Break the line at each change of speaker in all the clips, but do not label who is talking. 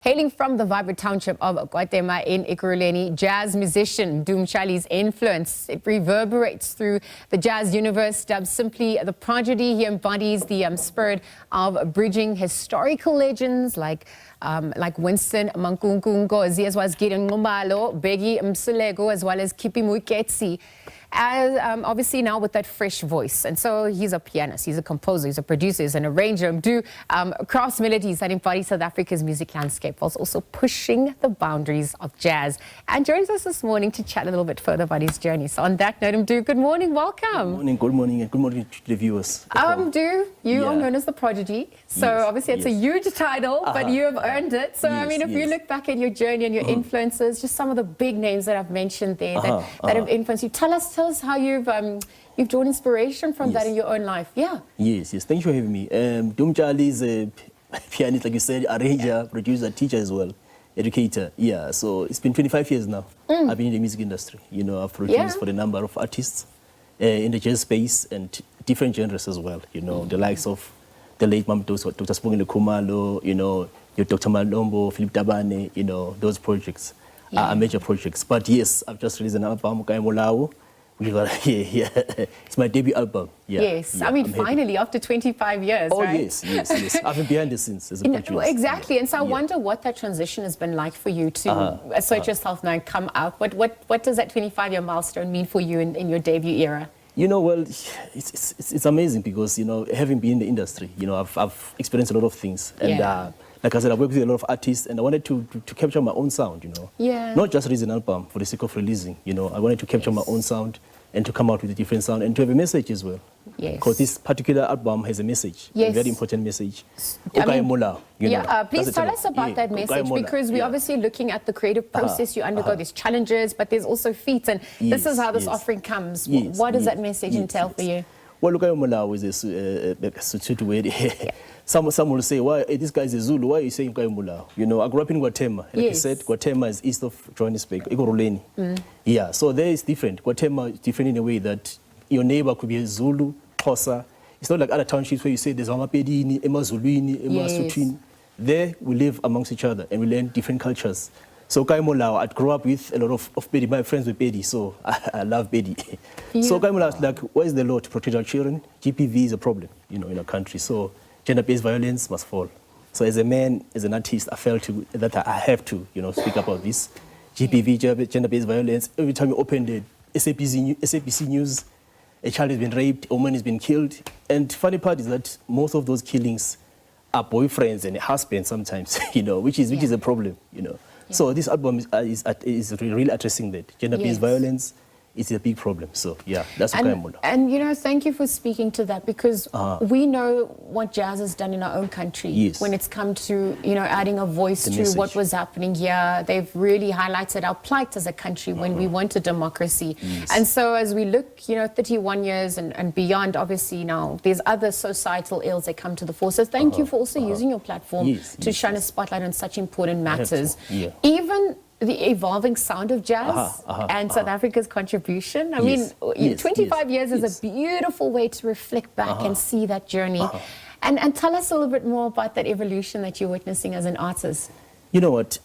Hailing from the vibrant township of Kwa-Thema in Ekurhuleni, jazz musician Mdu Mtshali's influence, it reverberates through the jazz universe. Dubbed simply the Prodigy, he embodies the spirit of bridging historical legends like Winston Mankunku Ngozi, as well as Gideon Nxumalo, Bheki Mseleku, as well as Kippie Moeketsi. As obviously now with that fresh voice. And so he's a pianist, he's a composer, he's a producer, he's an arranger. Mdu crafts melodies that embody South Africa's music landscape, whilst also pushing the boundaries of jazz. And joins us this morning to chat a little bit further about his journey. So on that note, Mdu, good morning, welcome.
Good morning, and good morning to the viewers.
Mdu, you are known as the Prodigy. So obviously it's a huge title, but you have earned it. So I mean, if you look back at your journey and your influences, just some of the big names that I've mentioned there that have influenced you. Tell us how you've drawn inspiration from that in your own life.
Yes. Thank you for having me. Mdu Mtshali is a pianist, like you said, arranger, producer, teacher as well, educator. So it's been 25 years now. I've been in the music industry. You know, I've produced for a number of artists in the jazz space and different genres as well. You know, the likes of the late Dr. Nxumalo, you know, your Dr. Malombo, Philip Tabane, you know, those projects are major projects. But yes, I've just released an album, Kwa-Thema. It's my debut album.
I mean, finally, after 25 years, right?
Yes. I've been behind the scenes as a producer.
Exactly. And so I wonder what that transition has been like for you to assert yourself now and come out. What does that 25-year milestone mean for you in your debut era?
You know, well, it's amazing because, you know, having been in the industry, you know, I've experienced a lot of things. And like I said, I've worked with a lot of artists, and I wanted to capture my own sound, you know. Not just release an album for the sake of releasing, you know. I wanted to capture my own sound and to come out with a different sound and to have a message as well. Because this particular album has a message, a very important message.
Please tell us about that message, because we're obviously looking at the creative process you undergo. There's challenges, but there's also feats, and this is how this offering comes. What does that message entail for you?
Well, Kwa-Thema is a Sotho word. Some will say, why this guy is a Zulu, why are you saying Kwa-Thema? You know, I grew up in Kwa-Thema. Like you said, Kwa-Thema is east of Johannesburg, Ekurhuleni. So there is different. Kwa-Thema is different in a way that your neighbor could be a Zulu, Xhosa. It's not like other townships where you say there's Amapedini, Emazulwini, Emasuthwini. There we live amongst each other and we learn different cultures. So Kwa-Thema, I grew up with a lot of Pedi. My friends were Pedi, so I love Pedi. So Kwa-Thema is like, where is the law to protect our children? GPV is a problem, you know, in our country. So gender-based violence must fall. So as a man, as an artist, I felt that I have to, you know, speak about this. GPV, gender-based violence. Every time you open the SABC news, a child has been raped, a woman has been killed. And funny part is that most of those killings are boyfriends and husbands sometimes, you know, which is a problem, you know. So this album is really addressing that. Gender-based violence is a big problem. So that's what I'm on.
And you know, thank you for speaking to that, because we know what jazz has done in our own country when it's come to, you know, adding a voice to what was happening here. They've really highlighted our plight as a country when we wanted democracy. And so as we look, you know, 31 years and beyond, obviously now there's other societal ills that come to the fore. So thank you for also using your platform to shine a spotlight on such important matters. Even the evolving sound of jazz and South Africa's contribution. I mean, 25 years is a beautiful way to reflect back and see that journey. And tell us a little bit more about that evolution that you're witnessing as an artist.
You know what?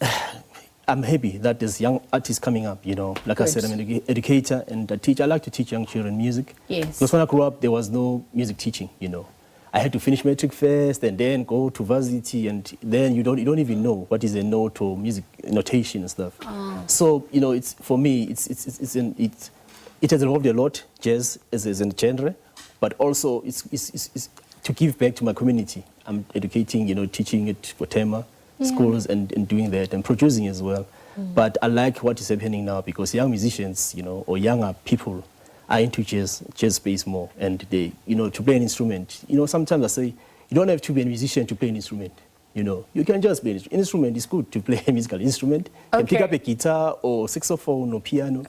I'm happy that there's young artists coming up, you know. Like I said, I'm an educator and a teacher. I like to teach young children music. Because when I grew up, there was no music teaching, you know. I had to finish matric first and then go to varsity, and then you don't even know what is a note or music notation and stuff. So you know, it's for me, it has evolved a lot, jazz as a genre, but also it's to give back to my community. I'm educating, you know, teaching at Kwa-Thema schools and doing that and producing as well. But I like what is happening now, because young musicians, you know, or younger people are into jazz space more, and they, you know, to play an instrument. You know, sometimes I say, you don't have to be a musician to play an instrument. You know, you can just play an instrument. It's good to play a musical instrument. You can pick up a guitar or saxophone or piano.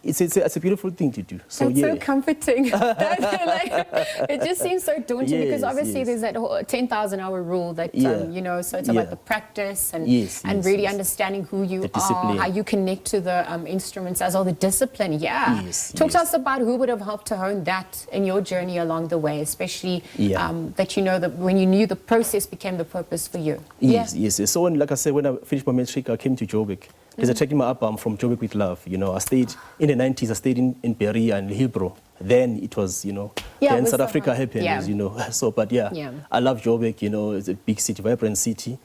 it's a beautiful thing to do. So
that's so comforting. It just seems so daunting because obviously there's that 10,000-hour rule that you know. So it's about the practice and really understanding who you are, how you connect to the instruments as well, the discipline. Talk to us about who would have helped to hone that in your journey along the way, especially that you know that when you knew the process became the purpose for you.
Yes. So when, like I said, when I finished my matric, I came to Joburg. Because I taking my album from Joburg with Love. You know, I stayed in the 90s. I stayed in Beria and Hillbrow. Then it was, you know, then South Africa happened, you know. So, but I love Joburg. You know, it's a big city, vibrant city.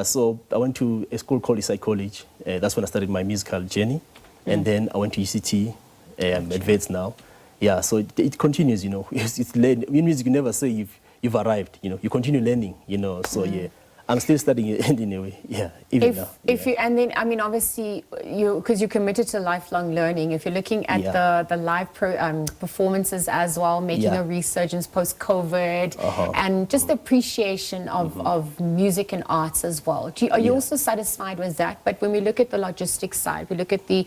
So I went to a school called Isai College. That's when I started my musical journey. And then I went to UCT. I'm at Vets now. So it continues. You know, it's learning. In music, you never say you've arrived. You know, you continue learning. You know, so I'm still studying it anyway. Even now.
If you, and then, I mean, obviously, because you're committed to lifelong learning, if you're looking at the live performances as well, making a resurgence post-COVID, and just the appreciation of music and arts as well. Are you also satisfied with that? But when we look at the logistics side, we look at the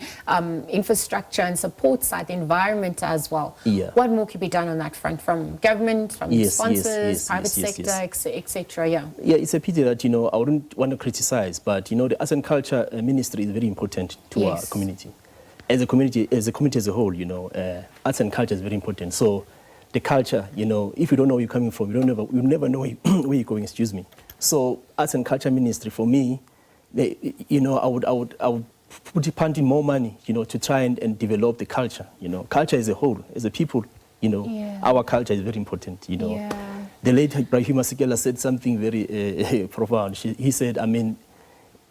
infrastructure and support side, the environment as well. What more could be done on that front from government, from sponsors, private sector, etc.?
It's a pity that, you know, I wouldn't want to criticize, but, you know, the arts and culture ministry is very important to our community. As a community as a whole, you know, arts and culture is very important. So the culture, you know, if you don't know where you're coming from, you'll never know where you're going, excuse me. So arts and culture ministry, for me, you know, I would put in more money, you know, to try and develop the culture, you know. Culture as a whole, as a people, you know, our culture is very important, you know. The late Bheki Mseleku said something very profound. He said, I mean,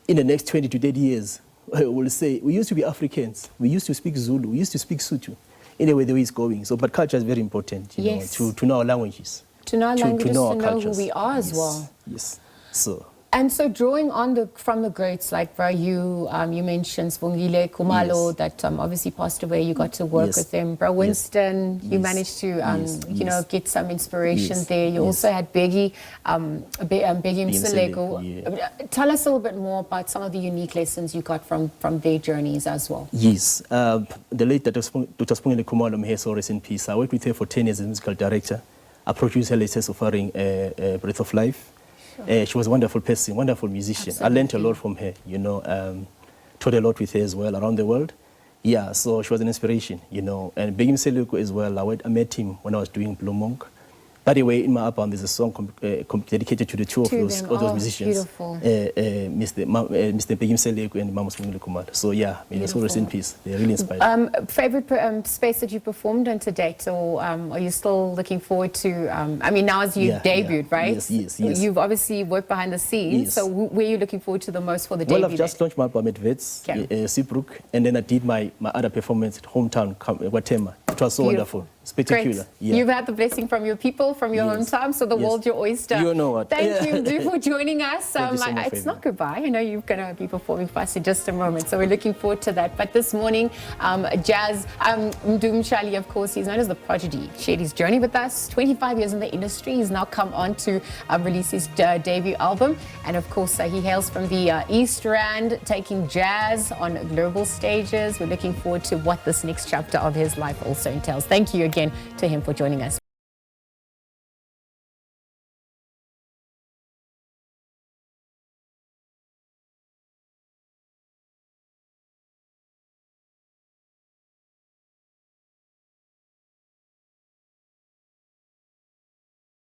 in the next 20 to 30 years, we'll say, we used to be Africans, we used to speak Zulu, we used to speak Sotho. Anyway, the way it's going. So, but culture is very important, you know, to know our languages.
To know our languages, to know who we are as well.
Yes. So.
And so drawing on from the greats, like you mentioned Gideon Nxumalo, that obviously passed away. You got to work with them. Bro Winston, you managed to you know, get some inspiration there. You also had Bheki Mseleku. Tell us a little bit more about some of the unique lessons you got from their journeys as well.
Yes, the late Dr. Nxumalo, may he rest in peace. I worked with her for 10 years as musical director. I produced her latest offering, Breath of Life. She was a wonderful person, wonderful musician. I learned a lot from her, you know, taught a lot with her as well around the world. So she was an inspiration, you know. And Bheki Mseleku as well, I met him when I was doing Blue Monk. By the way, in my album, there's a song dedicated to the two of those musicians.
Beautiful.
Mr. Bheki Mseleku and Winston Mankunku Ngozi. So may they rest in peace. They're really inspired.
Favorite space that you performed in to date, or are you still looking forward to? I mean, now as you debuted, right?
Yes.
You've obviously worked behind the scenes. So where are you looking forward to the most for the debut?
Well, I've just launched my album at Vets, Seabrook, and then I did my other performance at hometown, Kwa-Thema. It was so wonderful. Spectacular.
You've had the blessing from your people, from your hometown, so the world's your oyster.
You know what.
Thank you, Mdu, for joining us.
It's
not goodbye. I know you're going to be performing for us in just a moment, so we're looking forward to that. But this morning, Mdu Mtshali, of course, he's known as the Prodigy, shared his journey with us. 25 years in the industry. He's now come on to release his debut album. And of course, he hails from the East Rand, taking jazz on global stages. We're looking forward to what this next chapter of his life also entails. Thank you again to him for joining us.